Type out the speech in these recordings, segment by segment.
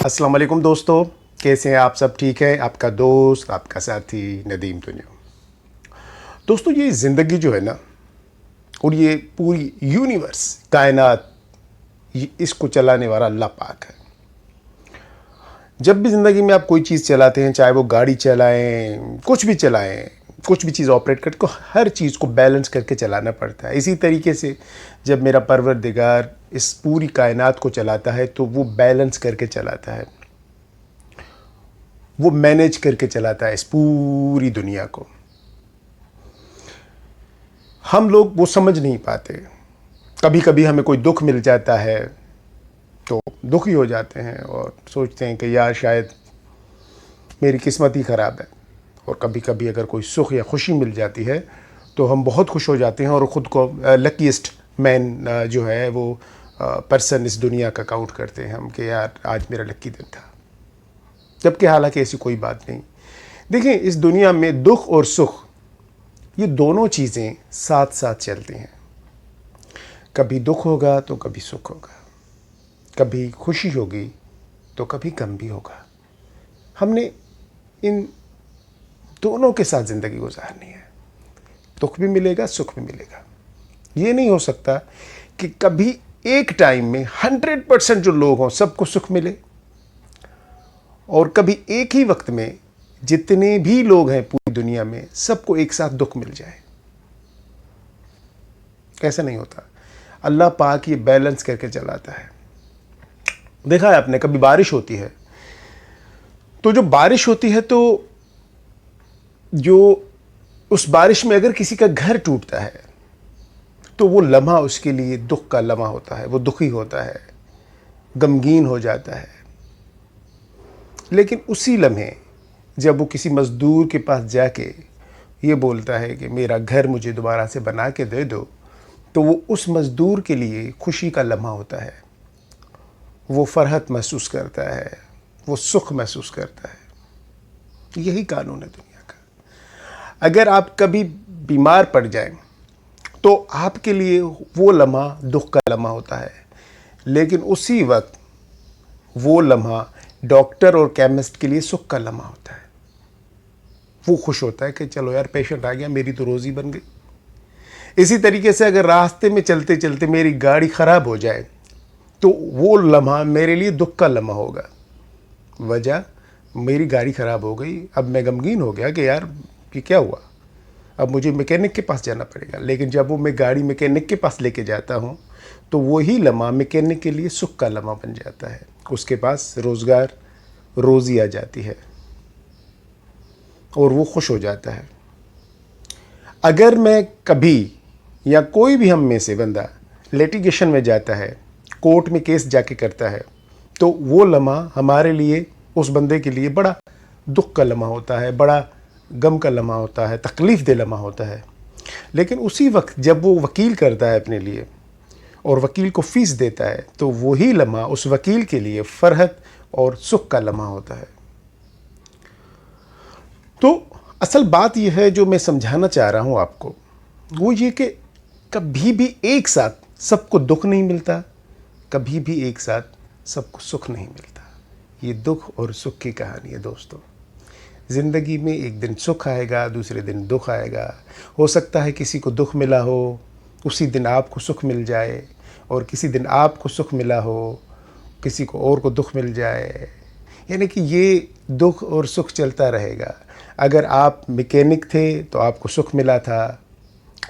अस्सलाम वालेकुम दोस्तों, कैसे हैं आप? सब ठीक है? आपका दोस्त, आपका साथी नदीम दुनिया। दोस्तों, ये ज़िंदगी जो है ना, और ये पूरी यूनिवर्स, कायनात, इसको चलाने वाला अल्लाह पाक है। जब भी ज़िंदगी में आप कोई चीज़ चलाते हैं, चाहे वो गाड़ी चलाएं, कुछ भी चलाएं, कुछ भी चीज़ ऑपरेट करते, तो हर चीज़ को बैलेंस करके चलाना पड़ता है। इसी तरीके से जब मेरा परवरदिगार इस पूरी कायनात को चलाता है तो वो बैलेंस करके चलाता है, वो मैनेज करके चलाता है इस पूरी दुनिया को। हम लोग वो समझ नहीं पाते। कभी कभी हमें कोई दुख मिल जाता है तो दुखी हो जाते हैं और सोचते हैं कि यार शायद मेरी किस्मत ही ख़राब है। और कभी कभी अगर कोई सुख या खुशी मिल जाती है तो हम बहुत खुश हो जाते हैं और ख़ुद को लकीस्ट मैन जो है वो पर्सन इस दुनिया का काउंट करते हैं हम कि यार आज मेरा लकी दिन था। जबकि हालांकि ऐसी कोई बात नहीं। देखिए, इस दुनिया में दुख और सुख, ये दोनों चीज़ें साथ साथ चलती हैं। कभी दुख होगा तो कभी सुख होगा, कभी खुशी होगी तो कभी गम भी होगा। हमने इन दोनों के साथ ज़िंदगी गुजारनी है। दुख भी मिलेगा, सुख भी मिलेगा। ये नहीं हो सकता कि कभी एक टाइम में 100% जो लोग हों सबको सुख मिले और कभी एक ही वक्त में जितने भी लोग हैं पूरी दुनिया में सबको एक साथ दुख मिल जाए। ऐसा नहीं होता। अल्लाह पाक ये बैलेंस करके चलाता है। देखा है आपने, कभी बारिश होती है तो जो बारिश होती है तो जो उस बारिश में अगर किसी का घर टूटता है तो वो लम्हा उसके लिए दुख का लम्हा होता है। वो दुखी होता है, गमगीन हो जाता है। लेकिन उसी लम्हे जब वो किसी मज़दूर के पास जाके ये बोलता है कि मेरा घर मुझे दोबारा से बना के दे दो, तो वो उस मज़दूर के लिए खुशी का लम्हा होता है। वो फ़रहत महसूस करता है, वो सुख महसूस करता है। यही कानून है दुनिया का। अगर आप कभी बीमार पड़ जाएं तो आपके लिए वो लम्हा दुख का लम्हा होता है, लेकिन उसी वक्त वो लम्हा डॉक्टर और केमिस्ट के लिए सुख का लम्हा होता है। वो खुश होता है कि चलो यार पेशेंट आ गया, मेरी तो रोज़ी बन गई। इसी तरीके से अगर रास्ते में चलते चलते मेरी गाड़ी ख़राब हो जाए तो वो लम्हा मेरे लिए दुख का लम्हा होगा। वजह, मेरी गाड़ी ख़राब हो गई, अब मैं गमगीन हो गया कि यार कि क्या हुआ, अब मुझे मैकेनिक के पास जाना पड़ेगा। लेकिन जब वो मैं गाड़ी मैकेनिक के पास लेके जाता हूँ तो वही लम्हा मैकेनिक के लिए सुख का लम्हा बन जाता है। उसके पास रोज़गार, रोज़ी आ जाती है और वो खुश हो जाता है। अगर मैं कभी या कोई भी हम में से बंदा लिटिगेशन में जाता है, कोर्ट में केस जाके करता है, तो वो लम्हा हमारे लिए, उस बंदे के लिए बड़ा दुख का लम्हा होता है, बड़ा गम का लम्हा होता है, तकलीफ़ दे लम्हा होता है। लेकिन उसी वक्त जब वो वकील करता है अपने लिए और वकील को फ़ीस देता है तो वही लम्हा उस वकील के लिए फ़रहत और सुख का लम्हा होता है। तो असल बात यह है जो मैं समझाना चाह रहा हूँ आपको, वो ये कि कभी भी एक साथ सबको दुख नहीं मिलता, कभी भी एक साथ सबको सुख नहीं मिलता। ये दुख और सुख की कहानी है दोस्तों। ज़िंदगी में एक दिन सुख आएगा, दूसरे दिन दुख आएगा। हो सकता है किसी को दुख मिला हो, उसी दिन आपको सुख मिल जाए, और किसी दिन आपको सुख मिला हो, किसी को और को दुख मिल जाए। यानी कि ये दुख और सुख चलता रहेगा। अगर आप मैकेनिक थे तो आपको सुख मिला था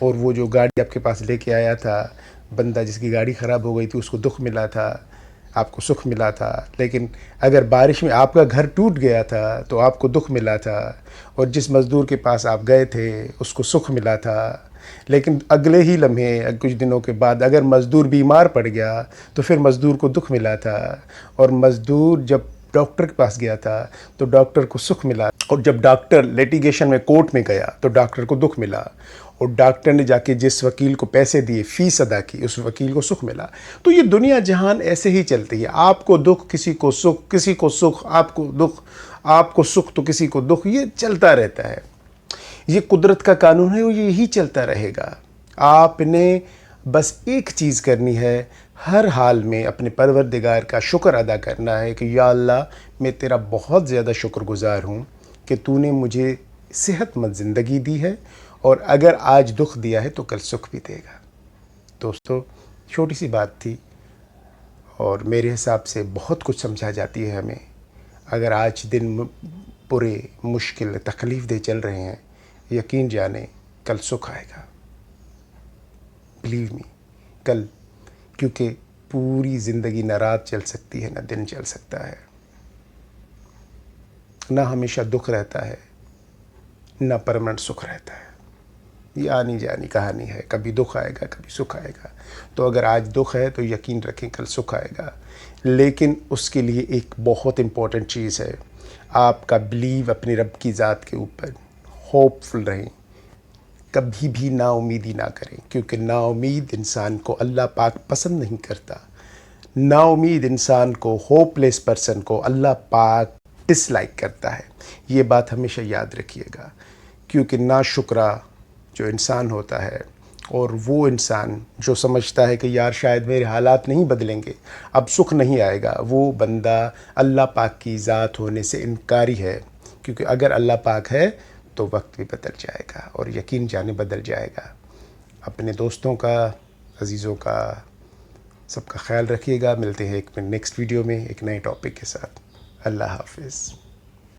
और वो जो गाड़ी आपके पास लेके आया था, बंदा जिसकी गाड़ी ख़राब हो गई थी, उसको दुख मिला था, आपको सुख मिला था। लेकिन अगर बारिश में आपका घर टूट गया था तो आपको दुख मिला था, और जिस मज़दूर के पास आप गए थे उसको सुख मिला था। लेकिन अगले ही लम्हे कुछ दिनों के बाद अगर मज़दूर बीमार पड़ गया तो फिर मज़दूर को दुख मिला था, और मज़दूर जब डॉक्टर के पास गया था तो डॉक्टर को सुख मिला, और जब डॉक्टर लिटिगेशन में कोर्ट में गया तो डॉक्टर को दुख मिला, और डॉक्टर ने जाके जिस वकील को पैसे दिए, फ़ीस अदा की, उस वकील को सुख मिला। तो ये दुनिया जहान ऐसे ही चलती है। आपको दुख, किसी को सुख, किसी को सुख, आपको दुख, आपको सुख तो किसी को दुख, ये चलता रहता है। ये कुदरत का कानून है और यही चलता रहेगा। आपने बस एक चीज़ करनी है, हर हाल में अपने परवरदिगार का शुक्र अदा करना है कि या अल्लाह, मैं तेरा बहुत ज़्यादा शुक्रगुज़ार हूँ कि तूने मुझे सेहतमंद ज़िंदगी दी है, और अगर आज दुख दिया है तो कल सुख भी देगा। दोस्तों, छोटी सी बात थी और मेरे हिसाब से बहुत कुछ समझा जाती है हमें। अगर आज दिन बुरे, मुश्किल, तकलीफ़ दे चल रहे हैं, यकीन जाने कल सुख आएगा। बिलीव मी, कल, क्योंकि पूरी ज़िंदगी ना रात चल सकती है ना दिन चल सकता है, ना हमेशा दुख रहता है ना परमानेंट सुख रहता है। ये आनी जानी कहानी है, कभी दुख आएगा कभी सुख आएगा। तो अगर आज दुख है तो यकीन रखें कल सुख आएगा। लेकिन उसके लिए एक बहुत इम्पॉर्टेंट चीज़ है, आपका बिलीव अपने रब की ज़ात के ऊपर। होपफुल रहें, कभी भी नाउमीदी ना करें, क्योंकि नाउमीद इंसान को अल्लाह पाक पसंद नहीं करता। नाउमीद इंसान को, होपलेस पर्सन को अल्लाह पाक डिसलाइक करता है। ये बात हमेशा याद रखिएगा, क्योंकि नाशुक्रा जो इंसान होता है, और वो इंसान जो समझता है कि यार शायद मेरे हालात नहीं बदलेंगे, अब सुख नहीं आएगा, वो बंदा अल्लाह पाक की ज़ात होने से इनकारी है। क्योंकि अगर अल्लाह पाक है तो वक्त भी बदल जाएगा, और यकीन जाने बदल जाएगा। अपने दोस्तों का, अजीज़ों का, सबका ख्याल रखिएगा। मिलते हैं एक नेक्स्ट वीडियो में एक नए टॉपिक के साथ। अल्लाह हाफिज़।